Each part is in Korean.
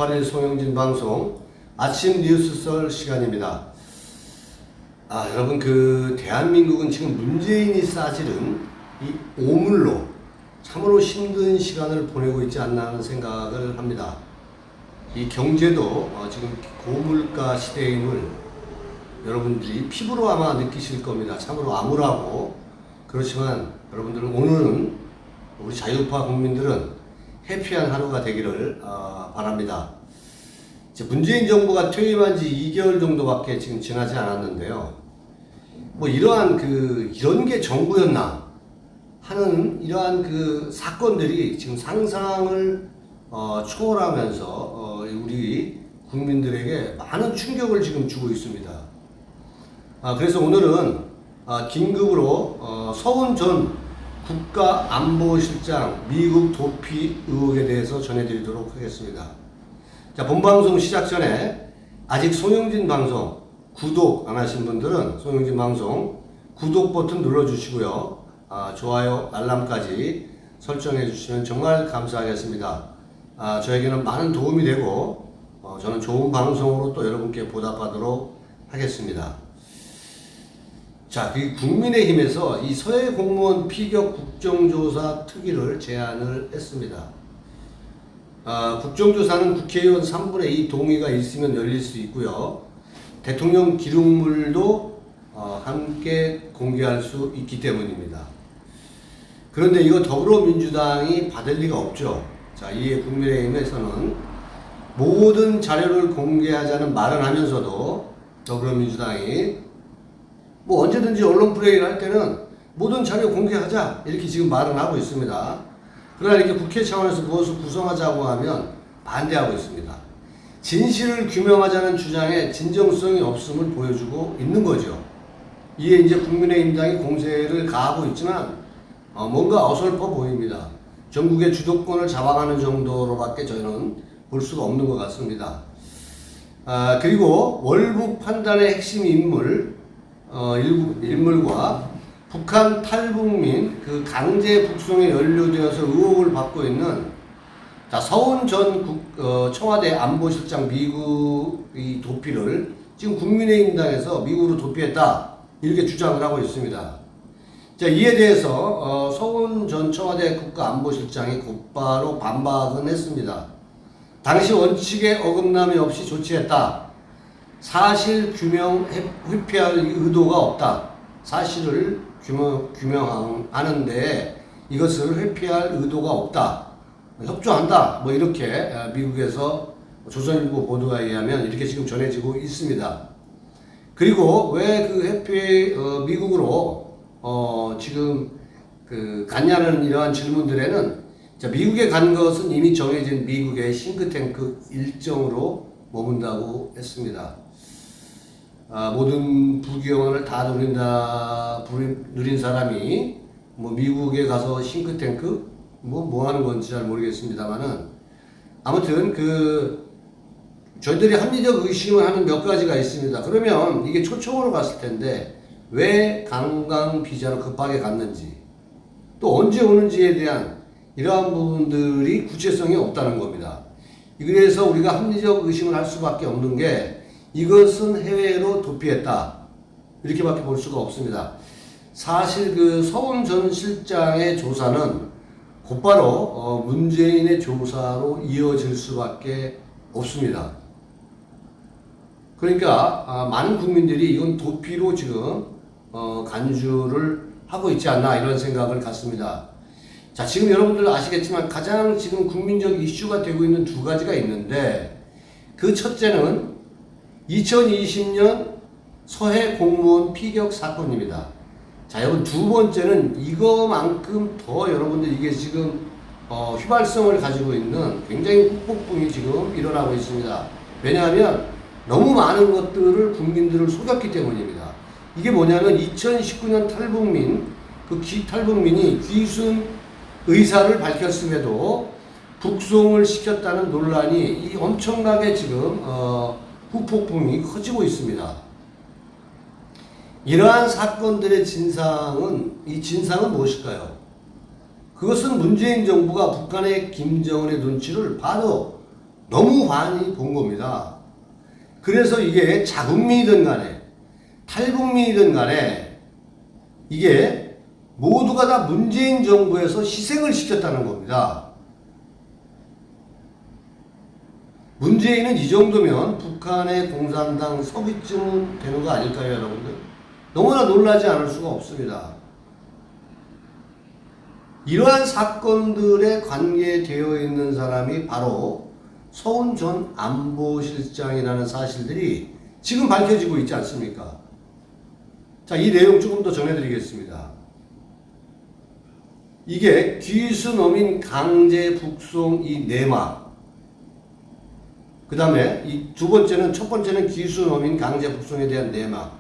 28일 송영진 방송 아침 뉴스설 시간입니다. 여러분 대한민국은 지금 문재인이 싸지른 이 오물로 참으로 힘든 시간을 보내고 있지 않나 하는 생각을 합니다. 이 경제도 지금 고물가 시대임을 여러분들이 피부로 아마 느끼실 겁니다. 참으로 암울하고, 그렇지만 여러분들은 오늘은 우리 자유파 국민들은 해피한 하루가 되기를 바랍니다. 문재인 정부가 퇴임한 지 2개월 정도밖에 지금 지나지 않았는데요. 이런 게 정부였나 하는 이러한 사건들이 지금 상상을 초월하면서 우리 국민들에게 많은 충격을 지금 주고 있습니다. 그래서 오늘은 긴급으로 서훈 전 국가안보실장 미국 도피 의혹에 대해서 전해드리도록 하겠습니다. 자, 본방송 시작 전에 아직 송영진 방송 구독 안 하신 분들은 송영진 방송 구독 버튼 눌러주시고요. 좋아요, 알람까지 설정해 주시면 정말 감사하겠습니다. 저에게는 많은 도움이 되고 저는 좋은 방송으로 또 여러분께 보답하도록 하겠습니다. 자, 국민의힘에서 이 서해 공무원 피격 국정조사 특위를 제안을 했습니다. 국정조사는 국회의원 3분의 2 동의가 있으면 열릴 수 있고요. 대통령 기록물도 함께 공개할 수 있기 때문입니다. 그런데 이거 더불어민주당이 받을 리가 없죠. 자, 이에 국민의힘에서는 모든 자료를 공개하자는 말은 하면서도 더불어민주당이 언제든지 언론 플레이를 할 때는 모든 자료 공개하자 이렇게 지금 말은 하고 있습니다. 그러나 이렇게 국회 차원에서 무엇을 구성하자고 하면 반대하고 있습니다. 진실을 규명하자는 주장에 진정성이 없음을 보여주고 있는 거죠. 이에 이제 국민의힘당이 공세를 가하고 있지만 뭔가 어설퍼 보입니다. 전국의 주도권을 잡아가는 정도로밖에 저희는 볼 수가 없는 것 같습니다. 그리고 월북 판단의 핵심 인물과 북한 탈북민 강제 북송에 연루되어서 의혹을 받고 있는 서훈 전 청와대 안보실장 미국의 도피를 지금 국민의힘당에서 미국으로 도피했다 이렇게 주장을 하고 있습니다. 자, 이에 대해서 서훈 전 청와대 국가안보실장이 곧바로 반박은 했습니다. 당시 원칙에 어긋남이 없이 조치했다. 사실 규명 회피할 의도가 없다. 사실을 규명하는데 이것을 회피할 의도가 없다. 협조한다. 이렇게 미국에서 조선일보 보도에 의하면 이렇게 지금 전해지고 있습니다. 그리고 왜 미국으로 지금 갔냐는 이러한 질문들에는 미국에 간 것은 이미 정해진 미국의 싱크탱크 일정으로 머문다고 했습니다. 모든 부귀영화를 다 누린 사람이 미국에 가서 싱크탱크 뭐 하는 건지 잘 모르겠습니다만은 아무튼 저희들이 합리적 의심을 하는 몇 가지가 있습니다. 그러면 이게 초청으로 갔을 텐데 왜 관광 비자로 급하게 갔는지 또 언제 오는지에 대한 이러한 부분들이 구체성이 없다는 겁니다. 그래서 우리가 합리적 의심을 할 수밖에 없는 게 이것은 해외로 도피했다 이렇게밖에 볼 수가 없습니다. 사실 서훈 전 실장의 조사는 곧바로 문재인의 조사로 이어질 수밖에 없습니다. 그러니까 많은 국민들이 이건 도피로 지금 간주를 하고 있지 않나 이런 생각을 갖습니다. 자, 지금 여러분들 아시겠지만 가장 지금 국민적 이슈가 되고 있는 두 가지가 있는데 그 첫째는 2020년 서해 공무원 피격 사건입니다. 자, 여러분 두 번째는 이거만큼 더 여러분들 이게 지금 휘발성을 가지고 있는 굉장히 후폭풍이 지금 일어나고 있습니다. 왜냐하면 너무 많은 것들을 국민들을 속였기 때문입니다. 이게 뭐냐면 2019년 탈북민이 귀순 의사를 밝혔음에도 북송을 시켰다는 논란이 엄청나게 지금 후폭풍이 커지고 있습니다. 이러한 사건들의 진상은 무엇일까요? 그것은 문재인 정부가 북한의 김정은의 눈치를 봐도 너무 많이 본 겁니다. 그래서 이게 자국민이든 간에 탈북민이든 간에 이게 모두가 다 문재인 정부에서 희생을 시켰다는 겁니다. 문재인은 이 정도면 북한의 공산당 서기쯤 되는 거 아닐까요, 여러분들? 너무나 놀라지 않을 수가 없습니다. 이러한 사건들에 관계되어 있는 사람이 바로 서훈 전 안보실장이라는 사실들이 지금 밝혀지고 있지 않습니까? 자, 이 내용 조금 더 전해드리겠습니다. 이게 귀순어민 강제 북송 이 내막, 그 다음에 이 두 번째는, 첫 번째는 귀순어민 강제 북송에 대한 내막,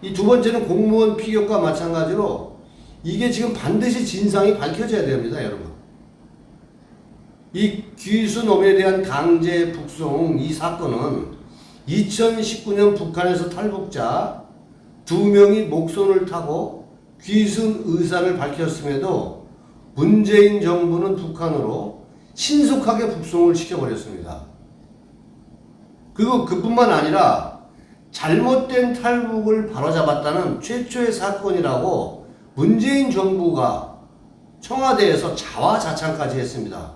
이 두 번째는 공무원 피격과 마찬가지로 이게 지금 반드시 진상이 밝혀져야 됩니다, 여러분. 이 귀순어민에 대한 강제 북송 이 사건은 2019년 북한에서 탈북자 2명이 목선을 타고 귀순 의사를 밝혔음에도 문재인 정부는 북한으로 신속하게 북송을 시켜버렸습니다. 그리고 그뿐만 아니라 잘못된 탈북을 바로잡았다는 최초의 사건이라고 문재인 정부가 청와대에서 자화자찬까지 했습니다.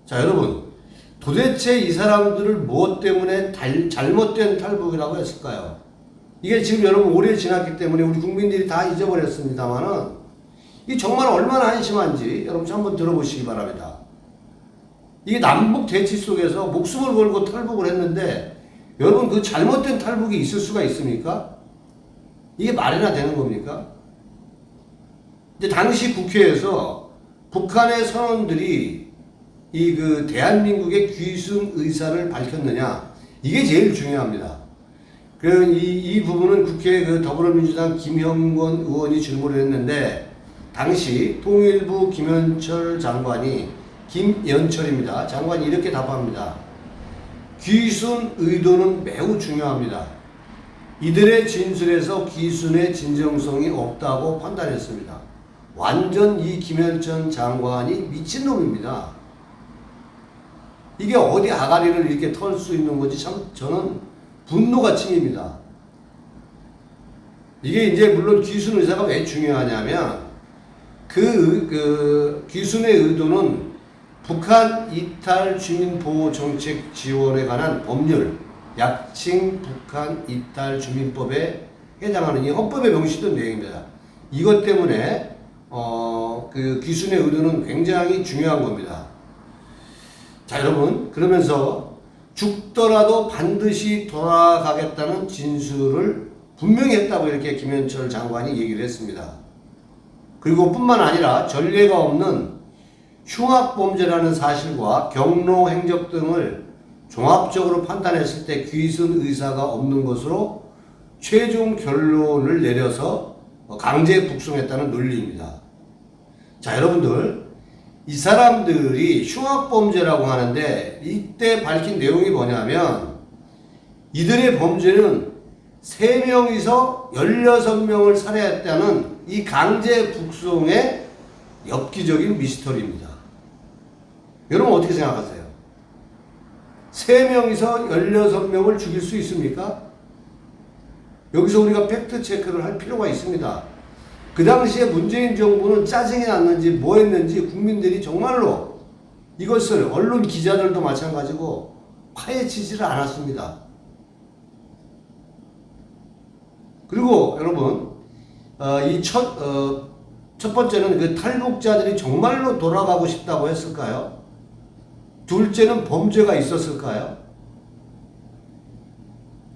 자, 여러분, 도대체 이 사람들을 무엇 때문에 잘못된 탈북이라고 했을까요? 이게 지금 여러분 오래 지났기 때문에 우리 국민들이 다 잊어버렸습니다만은 이 정말 얼마나 한심한지 여러분 한번 들어보시기 바랍니다. 이게 남북 대치 속에서 목숨을 걸고 탈북을 했는데 여러분 그 잘못된 탈북이 있을 수가 있습니까? 이게 말이나 되는 겁니까? 근데 당시 국회에서 북한의 선원들이 이 그 대한민국의 귀순 의사를 밝혔느냐, 이게 제일 중요합니다. 이 부분은 국회 그 더불어민주당 김형권 의원이 질문을 했는데 당시 통일부 김현철 장관이, 김연철입니다. 장관이 이렇게 답합니다. 귀순 의도는 매우 중요합니다. 이들의 진술에서 귀순의 진정성이 없다고 판단했습니다. 완전 이 김현철 장관이 미친놈입니다. 이게 어디 아가리를 이렇게 털 수 있는 건지 참 저는 분노가 치밉니다. 이게 이제 물론 귀순 의사가 왜 중요하냐면 그 귀순의 의도는 북한 이탈 주민보호 정책 지원에 관한 법률, 약칭 북한 이탈 주민법에 해당하는 이 헌법에 명시된 내용입니다. 이것 때문에 그 귀순의 의도는 굉장히 중요한 겁니다. 자, 여러분, 그러면서 죽더라도 반드시 돌아가겠다는 진술을 분명히 했다고 이렇게 김현철 장관이 얘기를 했습니다. 그리고 뿐만 아니라 전례가 없는 흉악범죄라는 사실과 경로 행적 등을 종합적으로 판단했을 때 귀순 의사가 없는 것으로 최종 결론을 내려서 강제 북송했다는 논리입니다. 자, 여러분들, 이 사람들이 흉악범죄라고 하는데 이때 밝힌 내용이 뭐냐면 이들의 범죄는 3명이서 16명을 살해했다는 이 강제 북송의 엽기적인 미스터리입니다. 여러분 어떻게 생각하세요? 3명이서 16명을 죽일 수 있습니까? 여기서 우리가 팩트 체크를 할 필요가 있습니다. 그 당시에 문재인 정부는 짜증이 났는지 뭐 했는지 국민들이 정말로 이것을, 언론 기자들도 마찬가지고 파헤치지를 않았습니다. 그리고 여러분, 이 첫 번째는 그 탈북자들이 정말로 돌아가고 싶다고 했을까요? 둘째는 범죄가 있었을까요?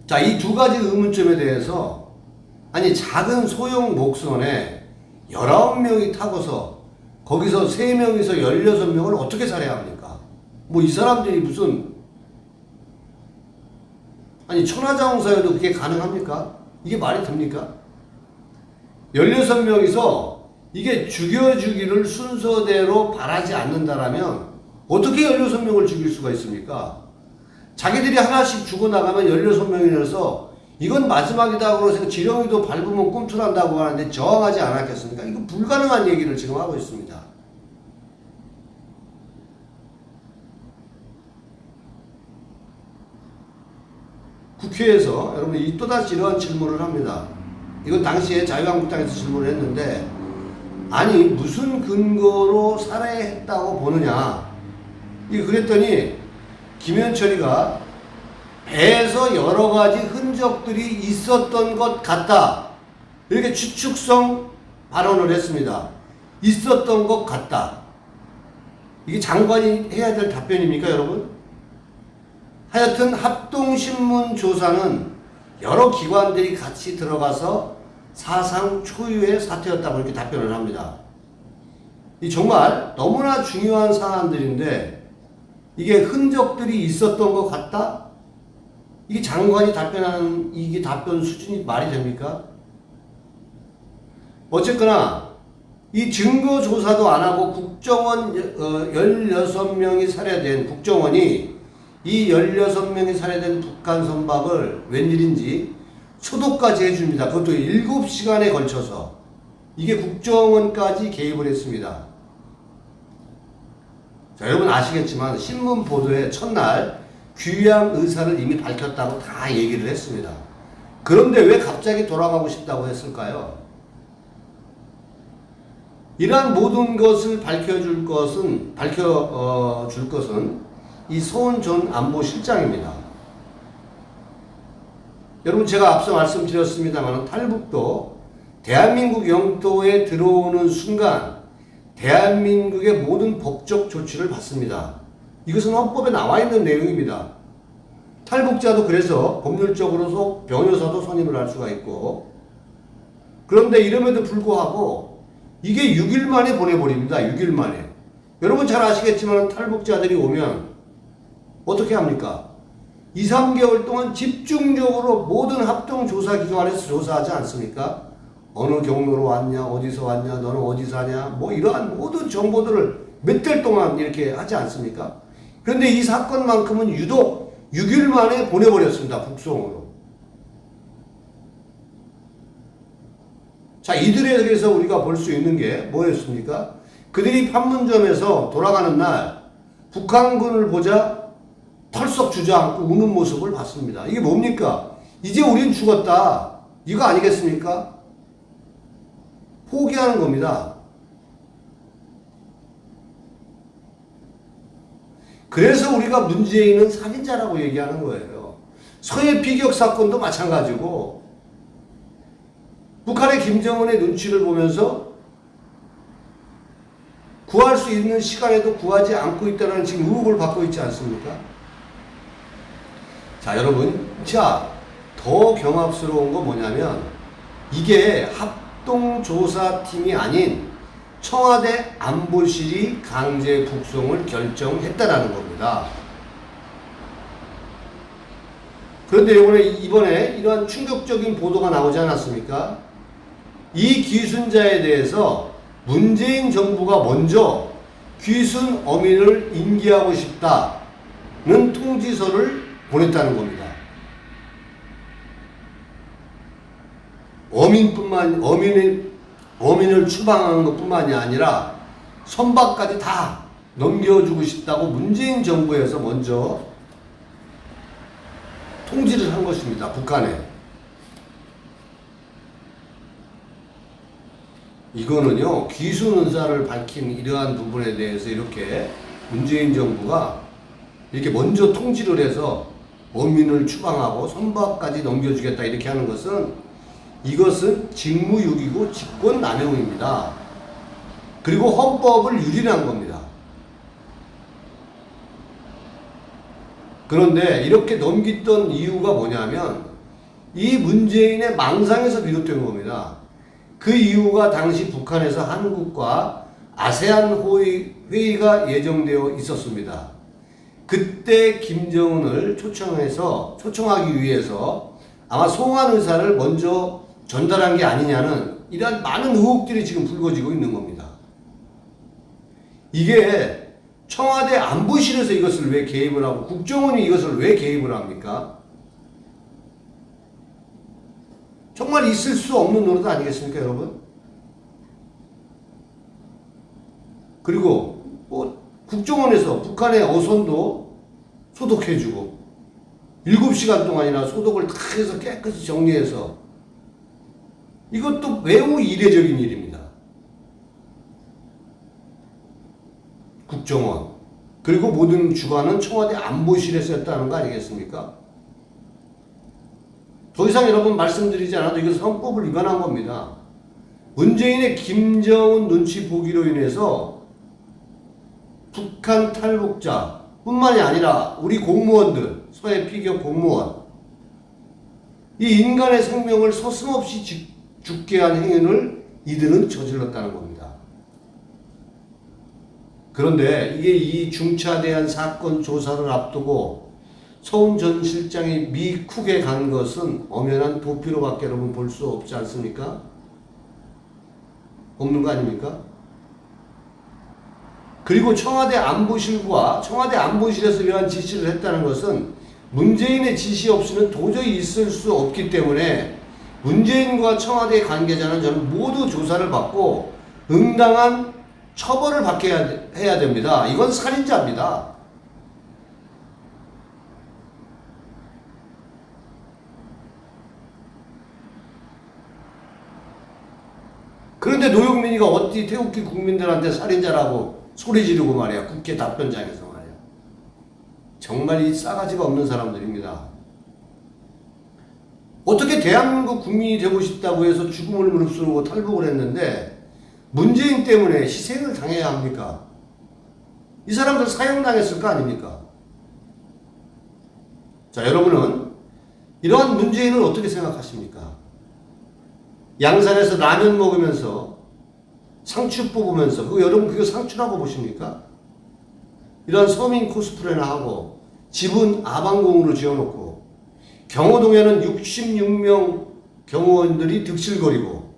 자, 이 두 가지 의문점에 대해서, 아니 작은 소형 목선에 19명이 타고서 거기서 3명에서 16명을 어떻게 살해합니까? 뭐 이 사람들이 무슨, 아니 천하장사여도 그게 가능합니까? 이게 말이 됩니까? 16명이서 이게 죽여주기를 순서대로 바라지 않는다라면 어떻게 16명을 죽일 수가 있습니까? 자기들이 하나씩 죽어나가면 16명이라서 이건 마지막이다 그러고 지렁이도 밟으면 꿈틀한다고 하는데 저항하지 않았겠습니까? 이거 불가능한 얘기를 지금 하고 있습니다. 국회에서 여러분 또다시 이러한 질문을 합니다. 이건 당시에 자유한국당에서 질문을 했는데, 아니 무슨 근거로 살해했다고 보느냐. 그랬더니 김현철이가 배에서 여러 가지 흔적들이 있었던 것 같다, 이렇게 추측성 발언을 했습니다. 있었던 것 같다. 이게 장관이 해야 될 답변입니까, 여러분? 하여튼 합동신문 조사는 여러 기관들이 같이 들어가서 사상 초유의 사태였다고 이렇게 답변을 합니다. 이 정말 너무나 중요한 사안들인데 이게 흔적들이 있었던 것 같다? 이게 장관이 답변하는 이게 답변 수준이 말이 됩니까? 어쨌거나 이 증거 조사도 안 하고 국정원 16명이 살해된 국정원이 이 16명이 살해된 북한 선박을 웬일인지 소독까지 해줍니다. 그것도 7시간에 걸쳐서. 이게 국정원까지 개입을 했습니다. 자, 여러분 아시겠지만 신문 보도의 첫날 귀향 의사를 이미 밝혔다고 다 얘기를 했습니다. 그런데 왜 갑자기 돌아가고 싶다고 했을까요? 이러한 모든 것을 밝혀줄 것은 이 서훈 전 안보실장입니다. 여러분 제가 앞서 말씀드렸습니다만 탈북도 대한민국 영토에 들어오는 순간 대한민국의 모든 법적 조치를 받습니다. 이것은 헌법에 나와 있는 내용입니다. 탈북자도 그래서 법률적으로 변호사도 선임을 할 수가 있고, 그런데 이름에도 불구하고 이게 6일 만에 보내버립니다. 6일 만에. 여러분 잘 아시겠지만 탈북자들이 오면 어떻게 합니까? 2, 3개월 동안 집중적으로 모든 합동조사기관에서 조사하지 않습니까? 어느 경로로 왔냐, 어디서 왔냐, 너는 어디 사냐, 뭐 이러한 모든 정보들을 몇 달 동안 이렇게 하지 않습니까? 그런데 이 사건만큼은 유독 6일 만에 보내버렸습니다. 북송으로. 자, 이들에 대해서 우리가 볼 수 있는 게 뭐였습니까? 그들이 판문점에서 돌아가는 날 북한군을 보자 털썩 주저앉고 우는 모습을 봤습니다. 이게 뭡니까? 이제 우린 죽었다, 이거 아니겠습니까? 포기하는 겁니다. 그래서 우리가 문재인은 살인자라고 얘기하는 거예요. 서해 피격 사건도 마찬가지고 북한의 김정은의 눈치를 보면서 구할 수 있는 시간에도 구하지 않고 있다는 지금 의혹을 받고 있지 않습니까? 자, 여러분, 더 경악스러운 거 뭐냐면 이게 합동조사팀이 아닌 청와대 안보실이 강제 북송을 결정했다라는 겁니다. 그런데 이번에 이러한 충격적인 보도가 나오지 않았습니까? 이 귀순자에 대해서 문재인 정부가 먼저 귀순 어민을 인계하고 싶다는 통지서를 보냈다는 겁니다. 어민을 추방하는 것뿐만이 아니라 선박까지 다 넘겨주고 싶다고 문재인 정부에서 먼저 통지를 한 것입니다. 북한에. 이거는요, 귀순 의사를 밝힌 이러한 부분에 대해서 이렇게 문재인 정부가 이렇게 먼저 통지를 해서 어민을 추방하고 선박까지 넘겨주겠다 이렇게 하는 것은, 이것은 직무유기고 직권남용입니다. 그리고 헌법을 유린한 겁니다. 그런데 이렇게 넘겼던 이유가 뭐냐면 이 문재인의 망상에서 비롯된 겁니다. 그 이유가 당시 북한에서 한국과 아세안 회의가 예정되어 있었습니다. 그때 김정은을 초청하기 위해서 아마 송환 의사를 먼저 전달한 게 아니냐는 이러한 많은 의혹들이 지금 불거지고 있는 겁니다. 이게 청와대 안보실에서 이것을 왜 개입을 하고 국정원이 이것을 왜 개입을 합니까? 정말 있을 수 없는 노릇 아니겠습니까, 여러분? 그리고 국정원에서 북한의 어선도 소독해주고 7시간 동안이나 소독을 다 해서 깨끗이 정리해서 이것도 매우 이례적인 일입니다. 국정원 그리고 모든 주관은 청와대 안보실에서 했다는 거 아니겠습니까? 더 이상 여러분 말씀드리지 않아도 이것은 헌법을 위반한 겁니다. 문재인의 김정은 눈치 보기로 인해서 북한 탈북자 뿐만이 아니라 우리 공무원들, 서해 피격 공무원, 이 인간의 생명을 서슴없이 죽게 한 행위를 이들은 저질렀다는 겁니다. 그런데 이게 이 중차대한 사건 조사를 앞두고 서훈 전 실장이 미쿡에 간 것은 엄연한 도피로밖에 여러분 볼 수 없지 않습니까? 없는 거 아닙니까? 그리고 청와대 안보실과 청와대 안보실에서 이러한 지시를 했다는 것은 문재인의 지시 없이는 도저히 있을 수 없기 때문에 문재인과 청와대 관계자는 저는 모두 조사를 받고 응당한 처벌을 받게 해야 됩니다. 이건 살인자입니다. 그런데 노영민이가 어디 태극기 국민들한테 살인자라고 소리 지르고 말이야. 국회 답변장에서 말이야. 정말 이 싸가지가 없는 사람들입니다. 어떻게 대한민국 국민이 되고 싶다고 해서 죽음을 무릅쓰고 탈북을 했는데 문재인 때문에 희생을 당해야 합니까? 이 사람들 사형당했을 거 아닙니까? 자, 여러분은 이러한 문재인을 어떻게 생각하십니까? 양산에서 라면 먹으면서 상추 뽑으면서 여러분 그거 상추라고 보십니까? 이런 서민 코스프레나 하고 집은 아방공으로 지어놓고 경호동에는 66명 경호원들이 득실거리고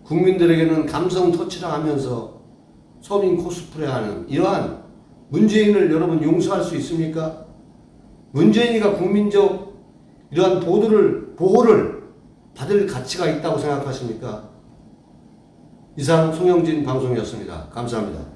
국민들에게는 감성 터치를 하면서 서민 코스프레하는 이러한 문재인을 여러분 용서할 수 있습니까? 문재인이가 국민적 이러한 보호를 받을 가치가 있다고 생각하십니까? 이상 송영진 방송이었습니다. 감사합니다.